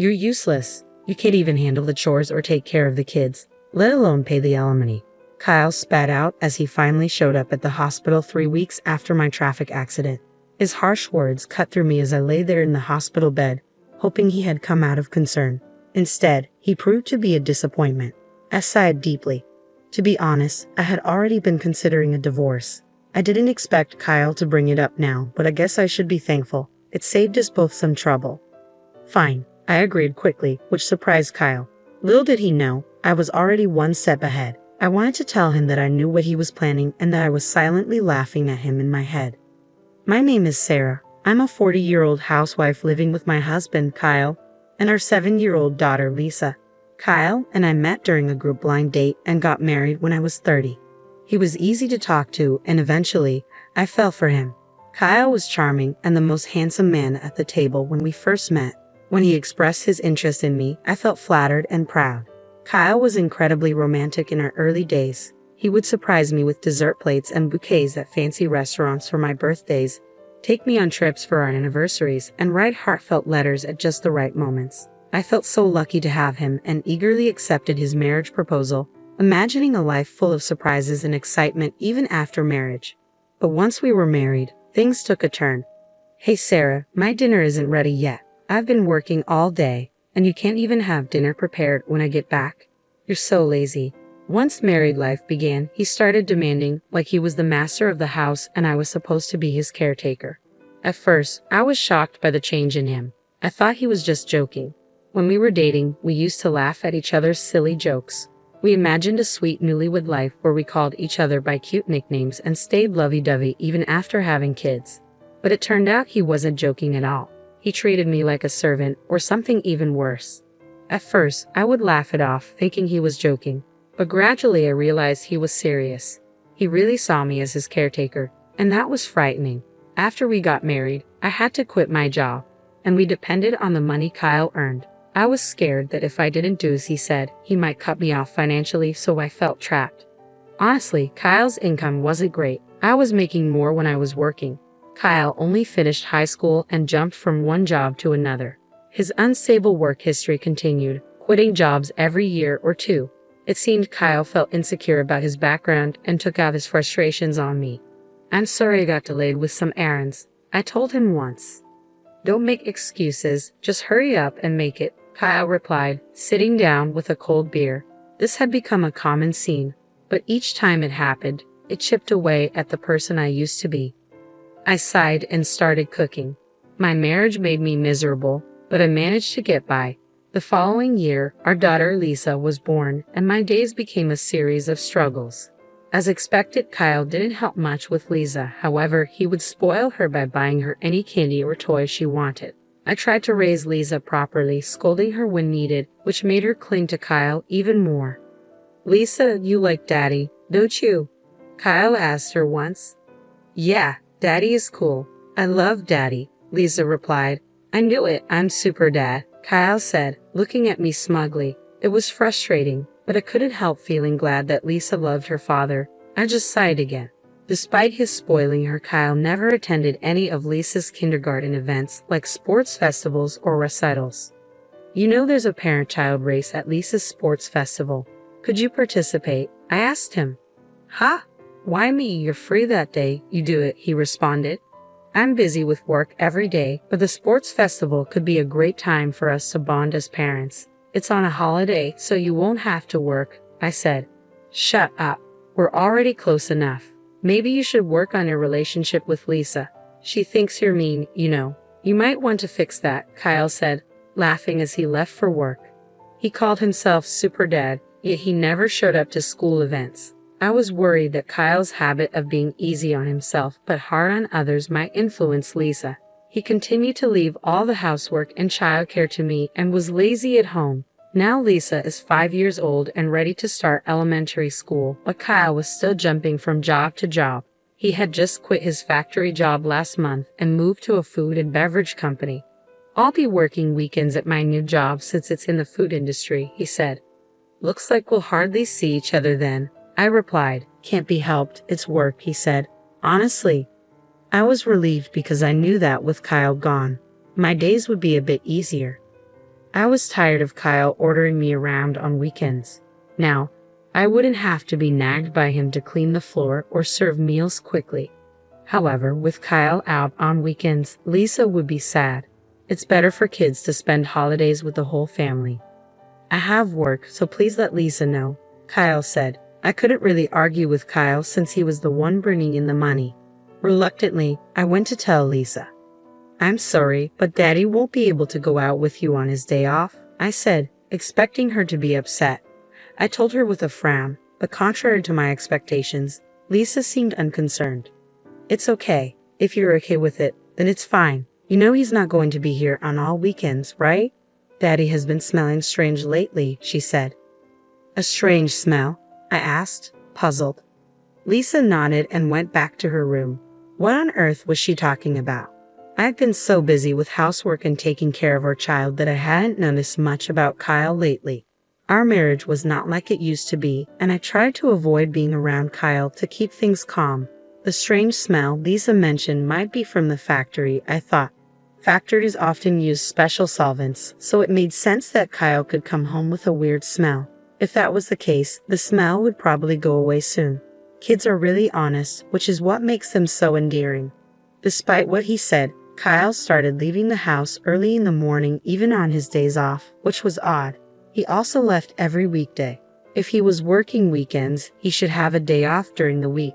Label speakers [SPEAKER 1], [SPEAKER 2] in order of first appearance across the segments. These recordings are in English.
[SPEAKER 1] You're useless. You can't even handle the chores or take care of the kids, let alone pay the alimony," Kyle spat out as he finally showed up at the hospital 3 weeks after my traffic accident. His harsh words cut through me as I lay there in the hospital bed, hoping he had come out of concern. Instead, he proved to be a disappointment. I sighed deeply. To be honest, I had already been considering a divorce. I didn't expect Kyle to bring it up now, but I guess I should be thankful. It saved us both some trouble. Fine, I agreed quickly, which surprised Kyle. Little did he know, I was already one step ahead. I wanted to tell him that I knew what he was planning and that I was silently laughing at him in my head. "My name is Sarah. I'm a 40-year-old housewife living with my husband, Kyle, and our 7-year-old daughter, Lisa. Kyle and I met during a group blind date and got married when I was 30. He was easy to talk to, and eventually, I fell for him. Kyle was charming and the most handsome man at the table when we first met. When he expressed his interest in me, I felt flattered and proud. Kyle was incredibly romantic in our early days. He would surprise me with dessert plates and bouquets at fancy restaurants for my birthdays, take me on trips for our anniversaries, and write heartfelt letters at just the right moments. I felt so lucky to have him and eagerly accepted his marriage proposal, imagining a life full of surprises and excitement even after marriage. But once we were married, things took a turn. "Hey Sarah, my dinner isn't ready yet. I've been working all day, and you can't even have dinner prepared when I get back. You're so lazy." Once married life began, he started demanding like he was the master of the house and I was supposed to be his caretaker. At first, I was shocked by the change in him. I thought he was just joking. When we were dating, we used to laugh at each other's silly jokes. We imagined a sweet newlywed life where we called each other by cute nicknames and stayed lovey-dovey even after having kids. But it turned out he wasn't joking at all. He treated me like a servant, or something even worse. At first, I would laugh it off, thinking he was joking. But gradually I realized he was serious. He really saw me as his caretaker, and that was frightening. After we got married, I had to quit my job, and we depended on the money Kyle earned. I was scared that if I didn't do as he said, he might cut me off financially, so I felt trapped. Honestly, Kyle's income wasn't great. I was making more when I was working. Kyle only finished high school and jumped from one job to another. His unstable work history continued, quitting jobs every year or two. It seemed Kyle felt insecure about his background and took out his frustrations on me. "I'm sorry I got delayed with some errands," I told him once. "Don't make excuses, just hurry up and make it," Kyle replied, sitting down with a cold beer. This had become a common scene, but each time it happened, it chipped away at the person I used to be. I sighed and started cooking. My marriage made me miserable, but I managed to get by. The following year, our daughter Lisa was born, and my days became a series of struggles. As expected, Kyle didn't help much with Lisa. However, he would spoil her by buying her any candy or toy she wanted. I tried to raise Lisa properly, scolding her when needed, which made her cling to Kyle even more. "Lisa, you like Daddy, don't you?" Kyle asked her once. "Yeah, Daddy is cool. I love Daddy," Lisa replied. "I knew it, I'm super dad," Kyle said, looking at me smugly. It was frustrating, but I couldn't help feeling glad that Lisa loved her father. I just sighed again. Despite his spoiling her, Kyle never attended any of Lisa's kindergarten events like sports festivals or recitals. "You know there's a parent-child race at Lisa's sports festival. Could you participate?" I asked him. "Huh? Why me? You're free that day. You do it," he responded. "I'm busy with work every day, but the sports festival could be a great time for us to bond as parents. It's on a holiday, so you won't have to work," I said. "Shut up. We're already close enough. Maybe you should work on your relationship with Lisa. She thinks you're mean, you know. You might want to fix that," Kyle said, laughing as he left for work. He called himself Super Dad, yet he never showed up to school events. I was worried that Kyle's habit of being easy on himself but hard on others might influence Lisa. He continued to leave all the housework and childcare to me and was lazy at home. Now Lisa is 5 years old and ready to start elementary school, but Kyle was still jumping from job to job. He had just quit his factory job last month and moved to a food and beverage company. "I'll be working weekends at my new job since it's in the food industry," he said. "Looks like we'll hardly see each other then," I replied. "Can't be helped, it's work," he said. Honestly, I was relieved because I knew that with Kyle gone, my days would be a bit easier. I was tired of Kyle ordering me around on weekends. Now, I wouldn't have to be nagged by him to clean the floor or serve meals quickly. However, with Kyle out on weekends, Lisa would be sad. It's better for kids to spend holidays with the whole family. I have work, so please let Lisa know, Kyle said. I couldn't really argue with Kyle since he was the one bringing in the money. Reluctantly, I went to tell Lisa. I'm sorry, but Daddy won't be able to go out with you on his day off, I said, expecting her to be upset. I told her with a frown, but contrary to my expectations, Lisa seemed unconcerned. It's okay. If you're okay with it, then it's fine. You know he's not going to be here on all weekends, right? Daddy has been smelling strange lately, she said. A strange smell? I asked, puzzled. Lisa nodded and went back to her room. What on earth was she talking about? I'd been so busy with housework and taking care of our child that I hadn't noticed much about Kyle lately. Our marriage was not like it used to be, and I tried to avoid being around Kyle to keep things calm. The strange smell Lisa mentioned might be from the factory, I thought. Factories often use special solvents, so it made sense that Kyle could come home with a weird smell. If that was the case, the smell would probably go away soon. Kids are really honest, which is what makes them so endearing. Despite what he said, Kyle started leaving the house early in the morning even on his days off, which was odd. He also left every weekday. If he was working weekends, he should have a day off during the week.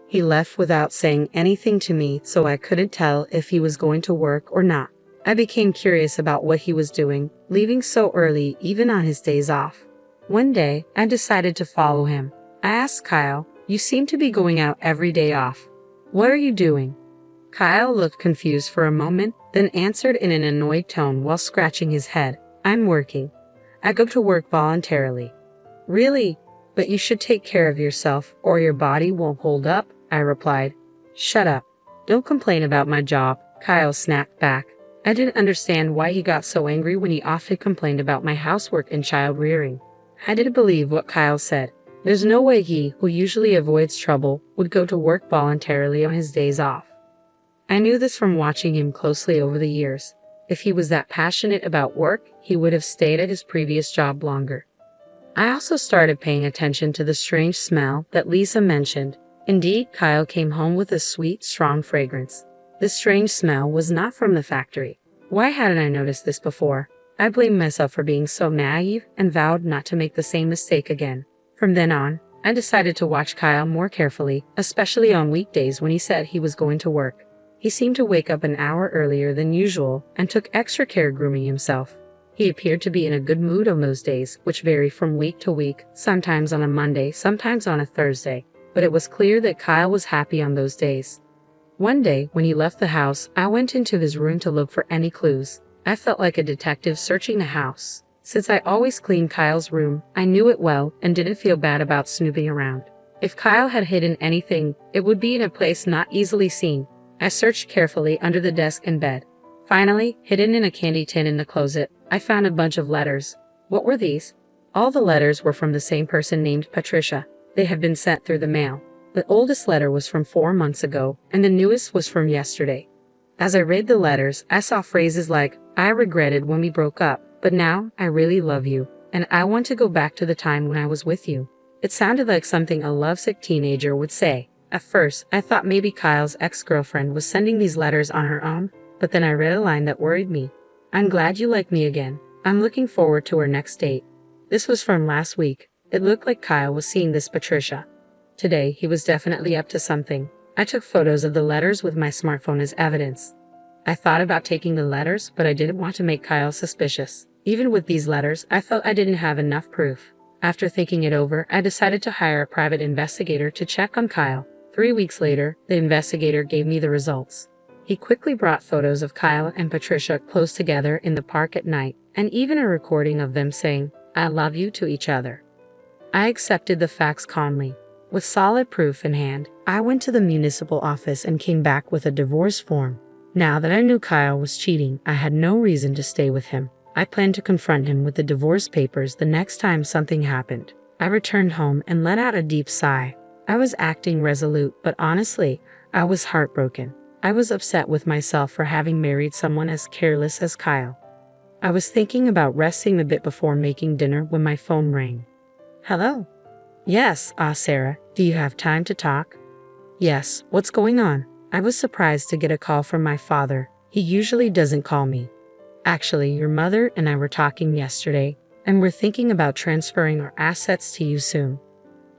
[SPEAKER 1] He left without saying anything to me, so I couldn't tell if he was going to work or not. I became curious about what he was doing, leaving so early even on his days off. One day, I decided to follow him. I asked Kyle, "You seem to be going out every day off. What are you doing?" Kyle looked confused for a moment, then answered in an annoyed tone while scratching his head, "I'm working. I go to work voluntarily." "Really? But you should take care of yourself, or your body won't hold up," I replied. "Shut up. Don't complain about my job," Kyle snapped back. I didn't understand why he got so angry when he often complained about my housework and child rearing. I didn't believe what Kyle said. There's no way he, who usually avoids trouble, would go to work voluntarily on his days off. I knew this from watching him closely over the years. If he was that passionate about work, he would have stayed at his previous job longer. I also started paying attention to the strange smell that Lisa mentioned. Indeed, Kyle came home with a sweet, strong fragrance. This strange smell was not from the factory. Why hadn't I noticed this before? I blamed myself for being so naive and vowed not to make the same mistake again. From then on, I decided to watch Kyle more carefully, especially on weekdays when he said he was going to work. He seemed to wake up an hour earlier than usual and took extra care grooming himself. He appeared to be in a good mood on those days, which varied from week to week, sometimes on a Monday, sometimes on a Thursday, but it was clear that Kyle was happy on those days. One day, when he left the house, I went into his room to look for any clues. I felt like a detective searching the house. Since I always cleaned Kyle's room, I knew it well and didn't feel bad about snooping around. If Kyle had hidden anything, it would be in a place not easily seen. I searched carefully under the desk and bed. Finally, hidden in a candy tin in the closet, I found a bunch of letters. What were these? All the letters were from the same person named Patricia. They had been sent through the mail. The oldest letter was from 4 months ago, and the newest was from yesterday. As I read the letters, I saw phrases like, "I regretted when we broke up, but now I really love you, and I want to go back to the time when I was with you." It sounded like something a lovesick teenager would say. At first, I thought maybe Kyle's ex-girlfriend was sending these letters on her own, but then I read a line that worried me. "I'm glad you like me again. I'm looking forward to our next date." This was from last week. It looked like Kyle was seeing this Patricia. Today, he was definitely up to something. I took photos of the letters with my smartphone as evidence. I thought about taking the letters, but I didn't want to make Kyle suspicious. Even with these letters, I felt I didn't have enough proof. After thinking it over, I decided to hire a private investigator to check on Kyle. 3 weeks later, the investigator gave me the results. He quickly brought photos of Kyle and Patricia close together in the park at night, and even a recording of them saying, "I love you" to each other. I accepted the facts calmly. With solid proof in hand, I went to the municipal office and came back with a divorce form. Now that I knew Kyle was cheating, I had no reason to stay with him. I planned to confront him with the divorce papers the next time something happened. I returned home and let out a deep sigh. I was acting resolute, but honestly, I was heartbroken. I was upset with myself for having married someone as careless as Kyle. I was thinking about resting a bit before making dinner when my phone rang. Hello? Yes, Sarah, do you have time to talk? Yes, what's going on? I was surprised to get a call from my father. He usually doesn't call me. Actually, your mother and I were talking yesterday, and we're thinking about transferring our assets to you soon.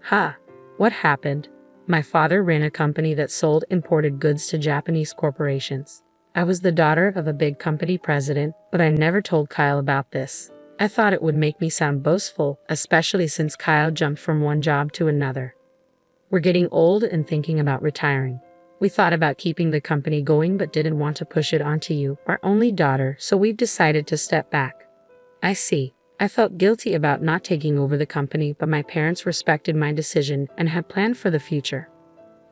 [SPEAKER 1] Huh? What happened? My father ran a company that sold imported goods to Japanese corporations. I was the daughter of a big company president, but I never told Kyle about this. I thought it would make me sound boastful, especially since Kyle jumped from one job to another. We're getting old and thinking about retiring. We thought about keeping the company going but didn't want to push it onto you, our only daughter, so we've decided to step back. I see. I felt guilty about not taking over the company, but my parents respected my decision and had planned for the future.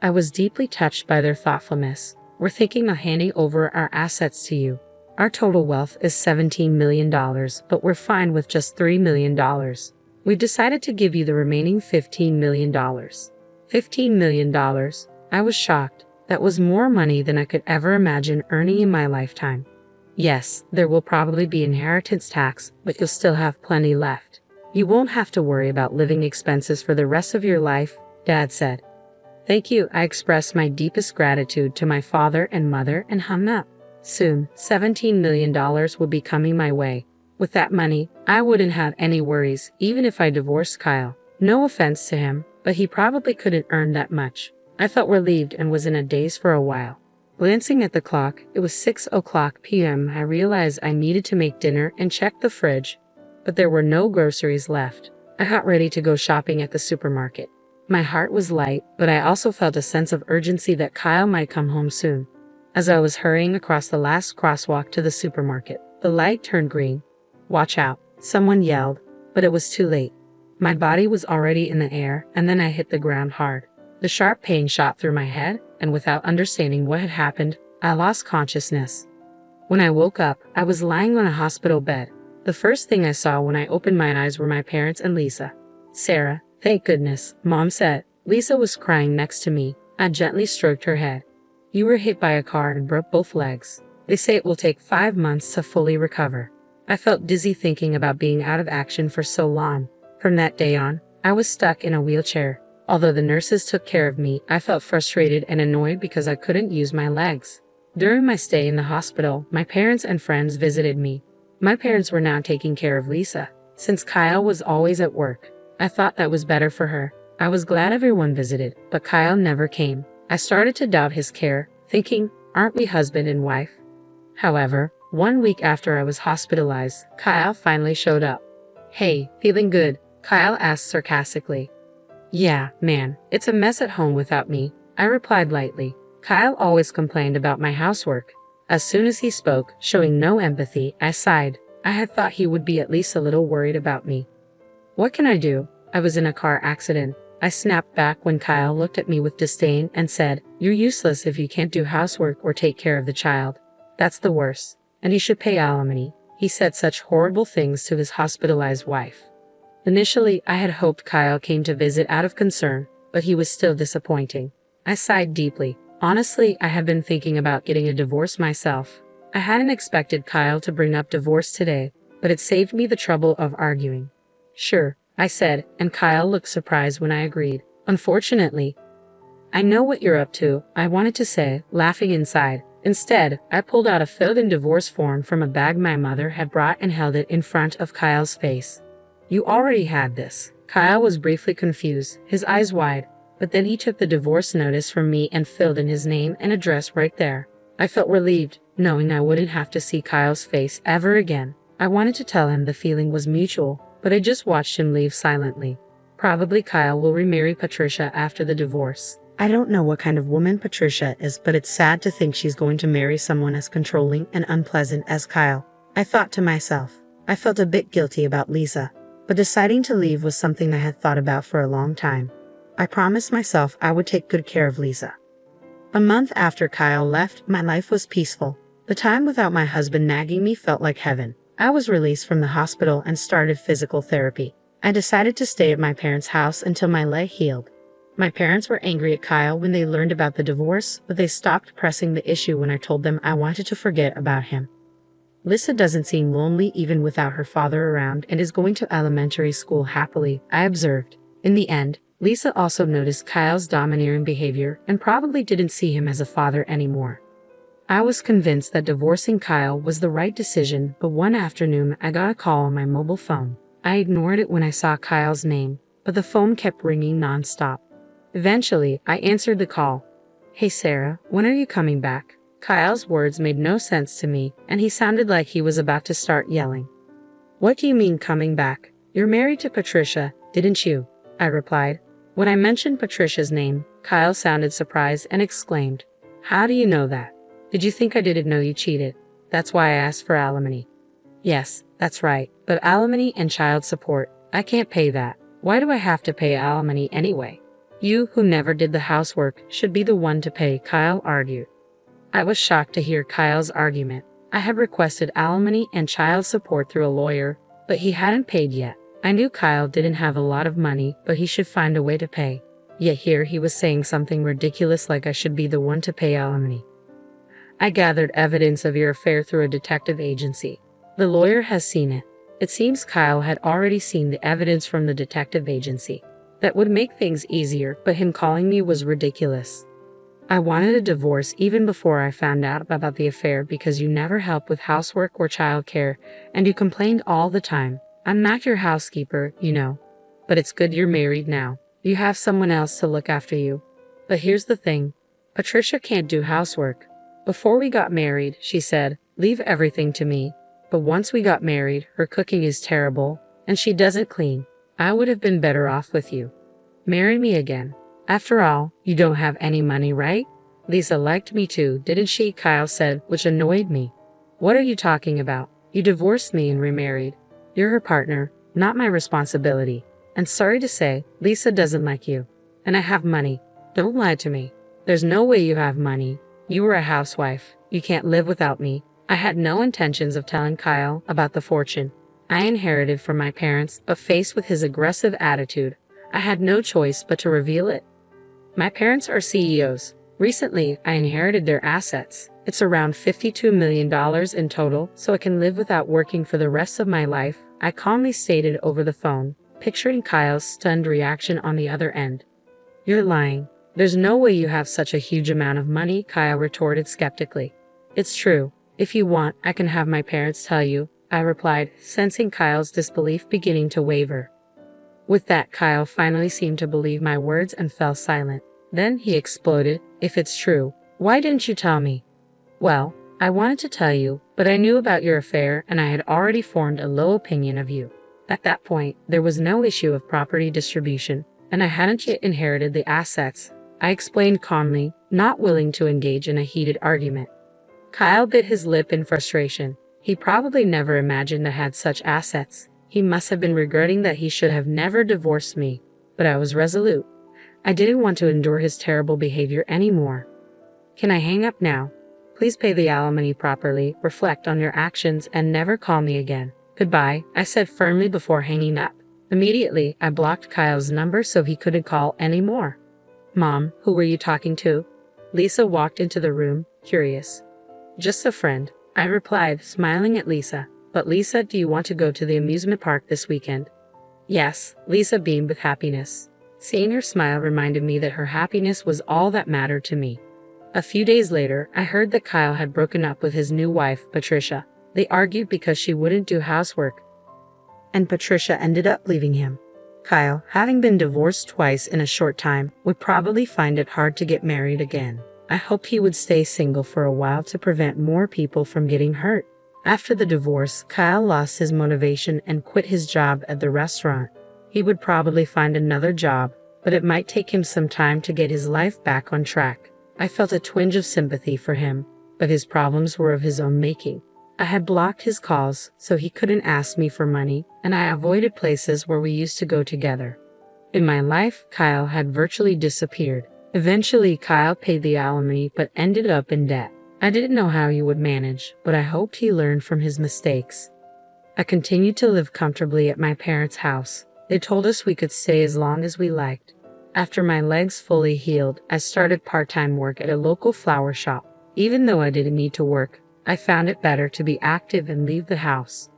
[SPEAKER 1] I was deeply touched by their thoughtfulness. We're thinking of handing over our assets to you. Our total wealth is $17 million, but we're fine with just $3 million. We've decided to give you the remaining $15 million. $15 million? I was shocked. That was more money than I could ever imagine earning in my lifetime. Yes, there will probably be inheritance tax, but you'll still have plenty left. You won't have to worry about living expenses for the rest of your life, Dad said. Thank you. I expressed my deepest gratitude to my father and mother and hung up. Soon, $17 million would be coming my way. With that money, I wouldn't have any worries, even if I divorced Kyle. No offense to him, but he probably couldn't earn that much. I felt relieved and was in a daze for a while. Glancing at the clock, it was 6:00 p.m. I realized I needed to make dinner and checked the fridge, but there were no groceries left. I got ready to go shopping at the supermarket. My heart was light, but I also felt a sense of urgency that Kyle might come home soon. As I was hurrying across the last crosswalk to the supermarket, the light turned green. Watch out, someone yelled, but it was too late. My body was already in the air, and then I hit the ground hard. The sharp pain shot through my head, and without understanding what had happened, I lost consciousness. When I woke up, I was lying on a hospital bed. The first thing I saw when I opened my eyes were my parents and Lisa. Sarah, thank goodness, Mom said. Lisa was crying next to me. I gently stroked her head. You were hit by a car and broke both legs. They say it will take 5 months to fully recover. I felt dizzy thinking about being out of action for so long. From that day on, I was stuck in a wheelchair. Although the nurses took care of me, I felt frustrated and annoyed because I couldn't use my legs. During my stay in the hospital, my parents and friends visited me. My parents were now taking care of Lisa, since Kyle was always at work. I thought that was better for her. I was glad everyone visited, but Kyle never came. I started to doubt his care, thinking, aren't we husband and wife? However, 1 week after I was hospitalized, Kyle finally showed up. Hey, feeling good? Kyle asked sarcastically. Yeah, man, it's a mess at home without me, I replied lightly. Kyle always complained about my housework. As soon as he spoke, showing no empathy, I sighed. I had thought he would be at least a little worried about me. What can I do? I was in a car accident. I snapped back when Kyle looked at me with disdain and said, You're useless if you can't do housework or take care of the child. That's the worst. And you should pay alimony. He said such horrible things to his hospitalized wife. Initially, I had hoped Kyle came to visit out of concern, but he was still disappointing. I sighed deeply. Honestly, I have been thinking about getting a divorce myself. I hadn't expected Kyle to bring up divorce today, but it saved me the trouble of arguing. Sure, I said, and Kyle looked surprised when I agreed. Unfortunately, I know what you're up to, I wanted to say, laughing inside. Instead, I pulled out a filled-in divorce form from a bag my mother had brought and held it in front of Kyle's face. You already had this. Kyle was briefly confused, his eyes wide, but then he took the divorce notice from me and filled in his name and address right there. I felt relieved, knowing I wouldn't have to see Kyle's face ever again. I wanted to tell him the feeling was mutual, but I just watched him leave silently. Probably Kyle will remarry Patricia after the divorce. I don't know what kind of woman Patricia is, but it's sad to think she's going to marry someone as controlling and unpleasant as Kyle. I thought to myself. I felt a bit guilty about Lisa, but deciding to leave was something I had thought about for a long time. I promised myself I would take good care of Lisa. A month after Kyle left, my life was peaceful. The time without my husband nagging me felt like heaven. I was released from the hospital and started physical therapy. I decided to stay at my parents' house until my leg healed. My parents were angry at Kyle when they learned about the divorce, but they stopped pressing the issue when I told them I wanted to forget about him. Lisa doesn't seem lonely even without her father around and is going to elementary school happily, I observed. In the end, Lisa also noticed Kyle's domineering behavior and probably didn't see him as a father anymore. I was convinced that divorcing Kyle was the right decision, but one afternoon I got a call on my mobile phone. I ignored it when I saw Kyle's name, but the phone kept ringing nonstop. Eventually, I answered the call. "Hey Sarah, when are you coming back?" Kyle's words made no sense to me, and he sounded like he was about to start yelling. "What do you mean coming back? You're married to Patricia, didn't you?" I replied. When I mentioned Patricia's name, Kyle sounded surprised and exclaimed, "How do you know that? Did you think I didn't know you cheated? That's why I asked for alimony." "Yes, that's right, but alimony and child support, I can't pay that. Why do I have to pay alimony anyway?" "You, who never did the housework, should be the one to pay," Kyle argued. I was shocked to hear Kyle's argument. I had requested alimony and child support through a lawyer, but he hadn't paid yet. I knew Kyle didn't have a lot of money, but he should find a way to pay. Yet here he was saying something ridiculous like I should be the one to pay alimony. "I gathered evidence of your affair through a detective agency. The lawyer has seen it." It seems Kyle had already seen the evidence from the detective agency. That would make things easier, but him calling me was ridiculous. "I wanted a divorce even before I found out about the affair because you never helped with housework or childcare, and you complained all the time. I'm not your housekeeper, you know. But it's good you're married now. You have someone else to look after you. But here's the thing. Patricia can't do housework. Before we got married, she said, leave everything to me. But once we got married, her cooking is terrible, and she doesn't clean. I would have been better off with you. Marry me again. After all, you don't have any money, right? Lisa liked me too, didn't she?" Kyle said, which annoyed me. "What are you talking about? You divorced me and remarried. You're her partner, not my responsibility. And sorry to say, Lisa doesn't like you. And I have money. Don't lie to me. There's no way you have money. You were a housewife. You can't live without me." I had no intentions of telling Kyle about the fortune I inherited from my parents, but faced with his aggressive attitude, I had no choice but to reveal it. My parents are CEOs. Recently, I inherited their assets. It's around $52 million in total, so I can live without working for the rest of my life, I calmly stated over the phone, picturing Kyle's stunned reaction on the other end. "You're lying. There's no way you have such a huge amount of money," Kyle retorted skeptically. "It's true. If you want, I can have my parents tell you," I replied, sensing Kyle's disbelief beginning to waver. With that, Kyle finally seemed to believe my words and fell silent. Then he exploded, "If it's true, why didn't you tell me?" "Well, I wanted to tell you, but I knew about your affair and I had already formed a low opinion of you. At that point, there was no issue of property distribution, and I hadn't yet inherited the assets," I explained calmly, not willing to engage in a heated argument. Kyle bit his lip in frustration. He probably never imagined I had such assets. He must have been regretting that he should have never divorced me, but I was resolute. I didn't want to endure his terrible behavior anymore. "Can I hang up now? Please pay the alimony properly, reflect on your actions, and never call me again. Goodbye," I said firmly before hanging up. Immediately, I blocked Kyle's number so he couldn't call anymore. "Mom, who were you talking to?" Lisa walked into the room, curious. "Just a friend," I replied, smiling at Lisa. "But Lisa, do you want to go to the amusement park this weekend?" "Yes," Lisa beamed with happiness. Seeing her smile reminded me that her happiness was all that mattered to me. A few days later, I heard that Kyle had broken up with his new wife, Patricia. They argued because she wouldn't do housework, and Patricia ended up leaving him. Kyle, having been divorced twice in a short time, would probably find it hard to get married again. I hoped he would stay single for a while to prevent more people from getting hurt. After the divorce, Kyle lost his motivation and quit his job at the restaurant. He would probably find another job, but it might take him some time to get his life back on track. I felt a twinge of sympathy for him, but his problems were of his own making. I had blocked his calls so he couldn't ask me for money, and I avoided places where we used to go together. In my life, Kyle had virtually disappeared. Eventually, Kyle paid the alimony but ended up in debt. I didn't know how he would manage, but I hoped he learned from his mistakes. I continued to live comfortably at my parents' house. They told us we could stay as long as we liked. After my legs fully healed, I started part-time work at a local flower shop. Even though I didn't need to work, I found it better to be active and leave the house.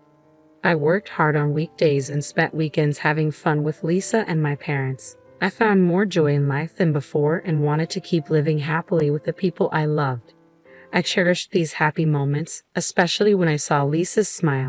[SPEAKER 1] I worked hard on weekdays and spent weekends having fun with Lisa and my parents. I found more joy in life than before and wanted to keep living happily with the people I loved. I cherished these happy moments, especially when I saw Lisa's smile.